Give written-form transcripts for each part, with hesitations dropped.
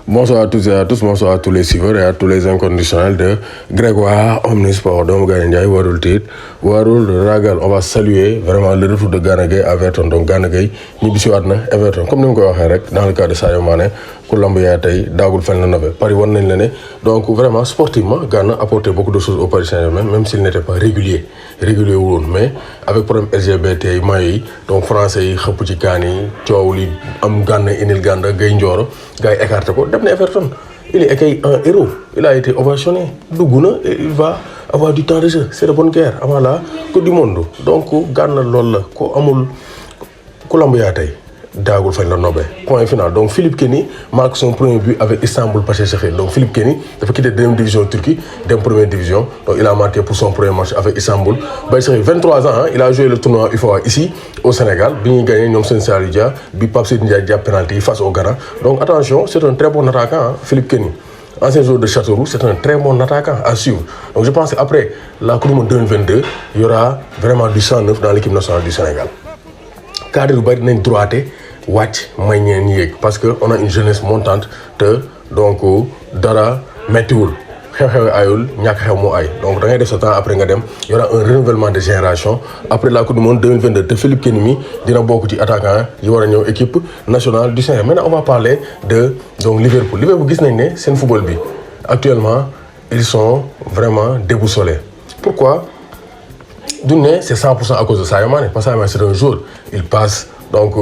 Bonsoir à toutes et à tous, bonsoir à tous les suiveurs et à tous les inconditionnels de Grégoire Omnisport. Donc, Ndiaye, Warul Tit, Warul Ragal. On va saluer vraiment le retour de Gana Gueye à Everton. Donc, Gana Gueye, Nibisi Wadna, Everton. Comme nous l'avons dit, dans le cas de Sadio Mané, Koulambiya Tay, Dagoul Fenlenove, Paris One l'année. Donc, vraiment, sportivement, Gana a apporté beaucoup de choses au Paris Saint-Germain, même s'il n'était pas régulier. Régulier ou non, mais avec problème LGBT, Maï, donc Français, Khapouti Kani, Tchaouli, Am Gana, Inil Ganda, Gueye Ndioro, Gueye écarté ko. Everton. Il est un héros. Il a été ovationné. Dougouna, il va avoir du temps de jeu. C'est la bonne guerre. Avant la Coupe du Monde. Donc, Gana Lol, ko amul Koulambiya Tay. Dagoul Faye la Nobel. Point final. Donc Philippe Kenny marque son premier but avec Istanbul Başakşehir. Donc Philippe Kenny a quitté la deuxième division Turquie, dans la première division. Donc il a marqué pour son premier match avec Istanbul Başakşehir. 23 ans, hein, il a joué le tournoi UFOA ici au Sénégal. Bien gagné, Nyom Sensari Dia, bi Pape Sidi Ndiaye penalty face au Ghana. Donc attention, c'est un très bon attaquant, hein, Philippe Kenny. Ancien joueur de Châteauroux, c'est un très bon attaquant à suivre. Donc je pense qu'après la Coupe du Monde 2022, il y aura vraiment du 109 dans l'équipe nationale du Sénégal. Cadre du Bari droité. Watch parce que on a une jeunesse montante donc dara météo ayul ñak xew mo ay donc da ngay def ce temps après nga dem il y aura un renouvellement de génération après la Coupe du Monde 2022 de Philippe Kenny dina bokk ci attaquant yi wara ñew équipe nationale du Sénégal. Maintenant on va parler de donc Liverpool gis nañ né sen football bi actuellement ils sont vraiment déboussolés. Pourquoi? D'une c'est 100% à cause de Sadio Mané parce que Sadio Mané c'est un joueur, il passe. Donc,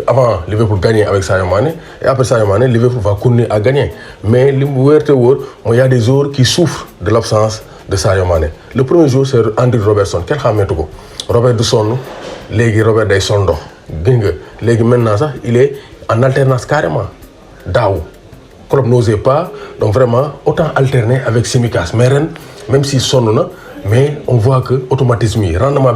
avant, Liverpool gagnait avec Sadio Mané. Et après Sadio Mané, Liverpool va continuer à gagner. Mais il y a des joueurs qui souffrent de l'absence de Sadio Mané. Le premier joueur, c'est Andy Robertson. Quel est Robert Dusson, Robert Daysondo. Maintenant, ça, il est en alternance carrément. Daou. Le club n'osait pas. Donc, vraiment, autant alterner avec Simikas. Mais même s'il sonne, mais on voit que automatiquement rendement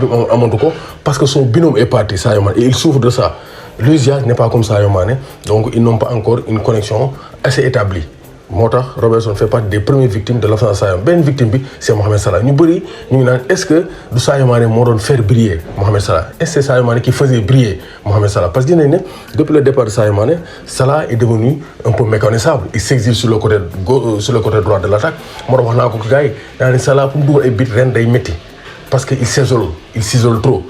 parce que son binôme est parti Sadio Mané et il souffre de ça. Luis Diaz n'est pas comme Sadio Mané, donc ils n'ont pas encore une connexion assez établie. Robertson fait partie des premières victimes de l'absence de Sadio Mané. Une victime c'est Mohamed Salah. Est-ce que Sadio Mané m'a faire briller Mohamed Salah? Est-ce que c'est Sadio Mané qui faisait briller Mohamed Salah? Parce que depuis le départ de Sadio Mané, Salah est devenu un peu méconnaissable. Il s'exile sur le côté droit de l'attaque. Salah pour nous est bit parce qu'il s'isole trop.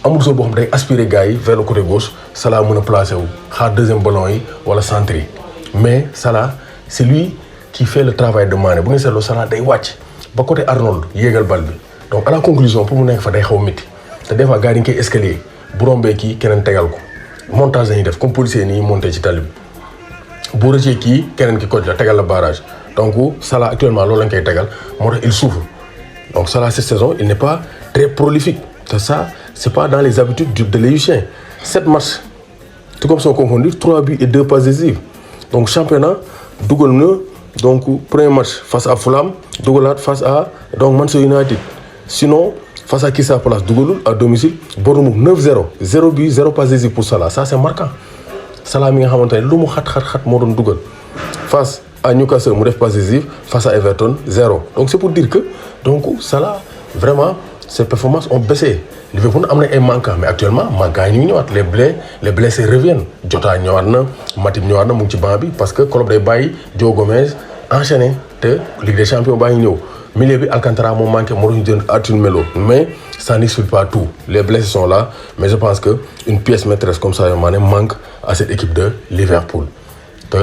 Amul so bo xam day aspirer gars vers le côté gauche, Salah mën placer wu xaar deuxième ballon yi wala centre. Mais Salah c'est lui qui fait le travail de Mané. Bu ngeen seetloo Salah day wàcc ba côté Arnold yéegal bal bi. Donc à la conclusion pour mu nekk fa day xaw métti te des fois gars yi dañ koy escalier bu rombee kii keneen tegal ko montage dañuy def comme policier nii monté ci tali bi bu rëccee kii keneen ki coach la tegal la barrage. Donc Salah actuellement loolu lañ koy tegal moo tax il souffre. Donc Salah cette saison il n'est pas très prolifique. Ça c'est pas dans les habitudes de l'Égyptien. 7 matchs tout comme sont confondus, 3 buts et 2 passes décisives. Donc championnat dougal na donc premier match face à Fulham, dougalat face à donc Manchester United. Sinon face à Crystal Palace dougalul à domicile, Bournemouth 9-0, 0 but 0 passe décisive pour Salah. Ça c'est marquant. Salah mi nga xamantene lu mu xat mo doon dougal. Face à Newcastle mu def passe décisive, face à Everton 0. Donc c'est pour dire que donc Salah vraiment ses performances ont baissé. Liverpool a un manquant, mais actuellement, les blessés reviennent. Jota ñëwaat Matip ñëwaat na mu ngi ci banc bi parce que club day bàyyi Joe Gomez enchaîné te Ligue des Champions baa ngi ñëw. Milieu bi Alcantara moo manqué moo doon jënd Arthur Melo, mais ça n'explique pas tout. Les blessés sont là, mais je pense que une pièce maîtresse comme Sadio Mané manque à cette équipe de Liverpool.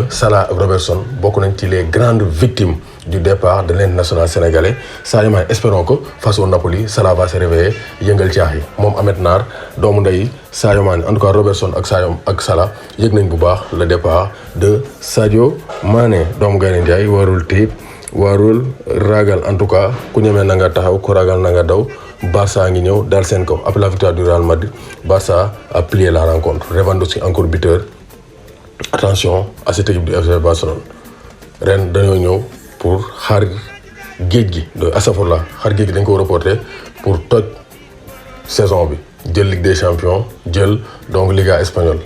Salah Robertson beaucoup nañ ci les grandes victimes du départ de l'international sénégalais. Sadio Mané espérons que face au Napoli Salah va se réveiller yëngal caax yi moom Ahmed Nar doomu ndey Sadio Mané en tout cas Robertson ak Salah yëg nañ bu baax le départ de Sadio Mané doomu Gaynde Njaay warul tiit warul ragal en tout cas ku ñemee na nga taxaw ku ragal na nga daw. Barça ngi ñëw dal seen kaw après la victoire du Real Madrid Barça a plié la rencontre. Lewandowski encore buteur. Attention à cette équipe du FC Barcelone ren dañoo ñëw pour xaar géej gi de asafurla xaar géej gi dañ ko reporter pour toj saison bi jël Ligue des Champions jël donc Liga espagnole.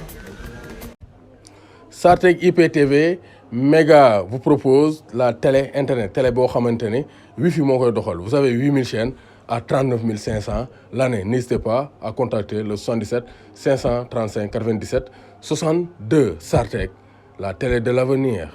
Sartec IPTV Méga vous propose la télé internet télé boo xamante ne wifi moo koy doxal. Vous avez 8000 chaînes à 39 500 l'année. N'hésitez pas à contacter le 77 535 97 62 Sartec, la télé de l'avenir.